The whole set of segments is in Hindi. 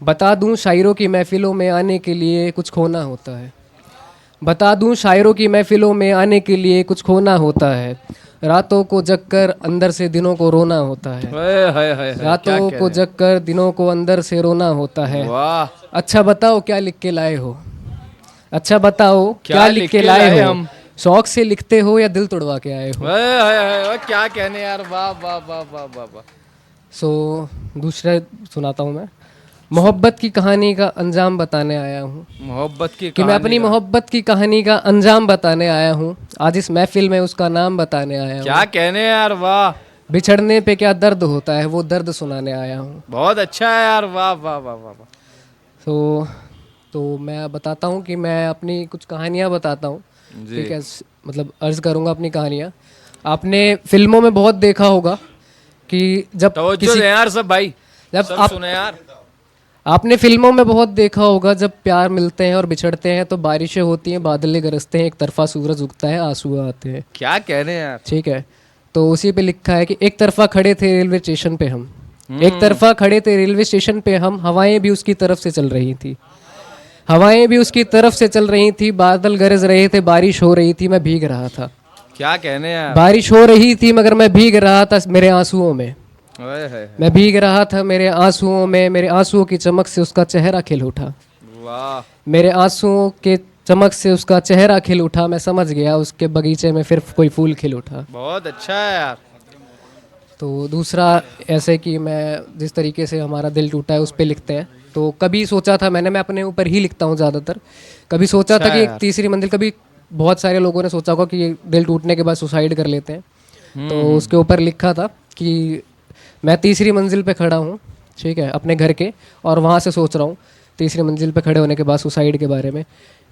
बता दूं शायरों की महफिलों में आने के लिए कुछ खोना होता है। बता दूं शायरों की महफिलों में आने के लिए कुछ खोना होता है। रातों को जगकर अंदर से दिनों को रोना होता है। हाय क्या रातों कह को रहे जगकर दिनों को अंदर से रोना होता है। हैं। वाह, अच्छा बताओ क्या लिख के लाए हो। अच्छा बताओ क्या क्या लिख लिख के के लाए लाए हो। हम। शौक से लिखते हो या दिल तोड़वा के आए हो। हाय क्या कहने यार, वाह वाह वाह वाह वाह वाह। सो दूसरा सुनाता हूँ मैं। मोहब्बत की कहानी का अंजाम बताने आया हूँ। मोहब्बत की कि मैं कहानी अपनी का मोहब्बत की कहानी का अंजाम बताने आया हूँ। आज इस महफिल में उसका नाम बताने आया क्या हूँ। कहने यार, वाह, बिछड़ने पे क्या दर्द होता है वो दर्द सुनाने आया हूँ। बहुत अच्छा है यार, वाह वाह वाह वाह वाह। तो मैं बताता हूँ कि मैं अपनी कुछ कहानियाँ बताता हूँ। जी, ठीक है, मतलब अर्ज करूँगा अपनी कहानियाँ। आपने फिल्मों में बहुत देखा होगा कि जब तवज्जो किसी दे यार सब भाई, जब सब आप सुने यार। आपने फिल्मों में बहुत देखा होगा जब प्यार मिलते हैं और बिछड़ते हैं तो बारिशें होती हैं, बादलें गरजते हैं, एक तरफा सूरज उगता है, आंसू आते हैं। क्या कहने यार। ठीक है, तो उसी पे लिखा है कि एक तरफा खड़े थे रेलवे स्टेशन पे हम। एक हम्म, तरफा खड़े थे रेलवे स्टेशन पे हम, हवाएं भी उसकी तरफ से चल रही थी। हवाएं भी उसकी तरफ से चल रही थी, बादल गरज रहे थे, बारिश हो रही थी, मैं भीग रहा था। क्या कहने यार। बारिश हो रही थी मगर मैं भीग रहा था मेरे आंसुओं में। हाय मैं भीग रहा था मेरे आंसुओं में, मेरे आंसुओं की चमक से उसका चेहरा खिल उठा। वाह, मेरे आंसुओं के चमक से उसका चेहरा खिल उठा, मैं समझ गया उसके बगीचे में फिर कोई फूल खिल उठा। बहुत अच्छा है यार। तो दूसरा ऐसे कि मैं जिस तरीके से हमारा दिल टूटा है उस पे लिखते हैं। तो कभी सोचा था मैं अपने ऊपर ही लिखता हूँ ज़्यादातर। कभी सोचा अच्छा था कि है एक यार। तीसरी मंजिल, कभी बहुत सारे लोगों ने सोचा होगा कि दिल टूटने के बाद सुसाइड कर लेते हैं। तो उसके ऊपर लिखा था कि मैं तीसरी मंजिल पे खड़ा हूँ, ठीक है, अपने घर के, और वहाँ से सोच रहा हूँ तीसरी मंजिल पे खड़े होने के बाद सुसाइड के बारे में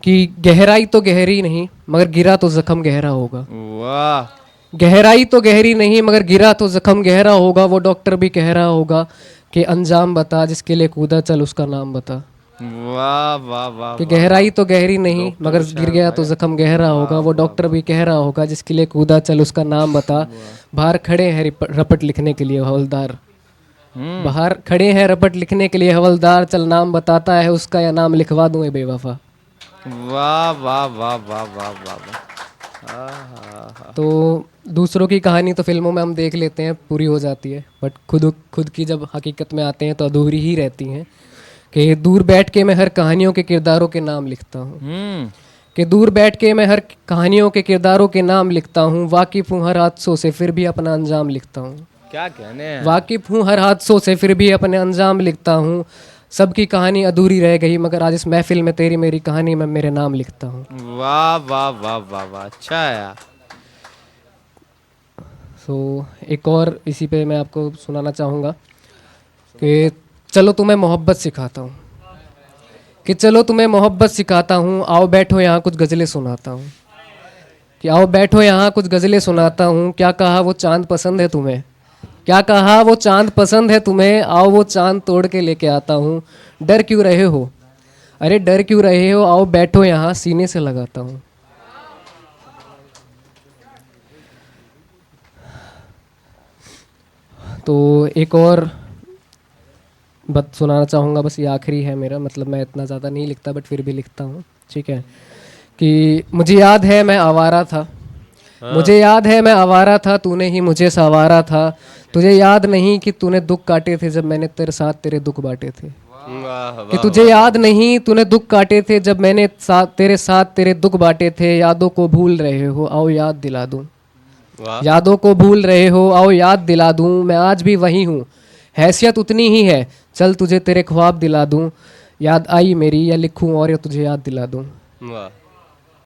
कि गहराई तो गहरी नहीं मगर गिरा तो जख्म गहरा होगा। वाह गहराई तो गहरी नहीं मगर गिरा तो जख्म गहरा होगा। वो डॉक्टर भी कह रहा होगा कि अंजाम बता, जिसके लिए कूदा चल उसका नाम बता। वाह वाह वाह कि वाह वाह। गहराई तो गहरी नहीं डॉक्टर मगर भी गिर शायर गया था तो क्या। जख्म गहरा वाह होगा। वो वाह डॉक्टर वाह। भी कह रहा होगा जिसके लिए कूदा चल उसका नाम बता। बाहर खड़े हैं रपट लिखने के लिए हवलदार। हम्म, बाहर खड़े हैं रपट लिखने के लिए हवलदार, चल नाम बताता है उसका या नाम लिखवा दूं ए बेवफा। वाह वाह वाह वाह वाह वाह वाह। हाँ। तो दूसरों की कहानी तो फिल्मों में हम देख लेते हैं, पूरी हो जाती है, बट खुद खुद की जब हकीकत में आते हैं तो अधूरी ही रहती हैं। कि दूर बैठ के मैं हर कहानियों के किरदारों के नाम लिखता हूँ। कि दूर बैठ के मैं हर कहानियों के किरदारों के नाम लिखता हूँ। वाकिफ़ हूँ हर हादसों से फिर भी अपना अंजाम लिखता हूँ। क्या कहने हैं। वाकिफ़ हूँ हर हादसों से फिर भी अपने अंजाम लिखता हूँ। सबकी कहानी अधूरी रह गई मगर आज इस महफिल में तेरी मेरी कहानी में मेरे नाम लिखता हूँ। वाह वाह वाह वाह वाह, अच्छा है यार। सो एक और इसी पे मैं आपको सुनाना चाहूँगा कि चलो तुम्हें मोहब्बत सिखाता हूँ। कि चलो तुम्हें मोहब्बत सिखाता हूँ, आओ बैठो यहाँ कुछ गज़लें सुनाता हूँ। कि आओ बैठो यहाँ कुछ गज़लें सुनाता हूँ। क्या कहा वो चांद पसंद है तुम्हें। क्या कहा वो चांद पसंद है तुम्हें, आओ वो चांद तोड़ के लेके आता हूँ। डर क्यों रहे हो, अरे डर क्यों रहे हो, आओ बैठो यहाँ सीने से लगाता हूँ। तो एक और बात सुनाना चाहूँगा, बस ये आखिरी है मेरा, मतलब मैं इतना ज़्यादा नहीं लिखता बट फिर भी लिखता हूँ, ठीक है। कि मुझे याद है मैं आवारा था। मुझे याद है मैं आवारा था, तूने ही मुझे संवारा था। तुझे याद नहीं कि तूने दुख काटे थे जब मैंने तेरे साथ तेरे दुख बांटे थे। वाह कि वाह तुझे वाह। याद नहीं तूने दुख काटे थे जब मैंने तेरे साथ तेरे दुख बांटे थे। यादों को भूल रहे हो, आओ याद दिला दूं। वाह यादों को भूल रहे हो, आओ याद दिला दूं। मैं आज भी वही हूँ, हैसियत उतनी ही है, चल तुझे तेरे ख्वाब दिला दूं। याद आई मेरी या लिखूं और या तुझे याद दिला दूं। वाह।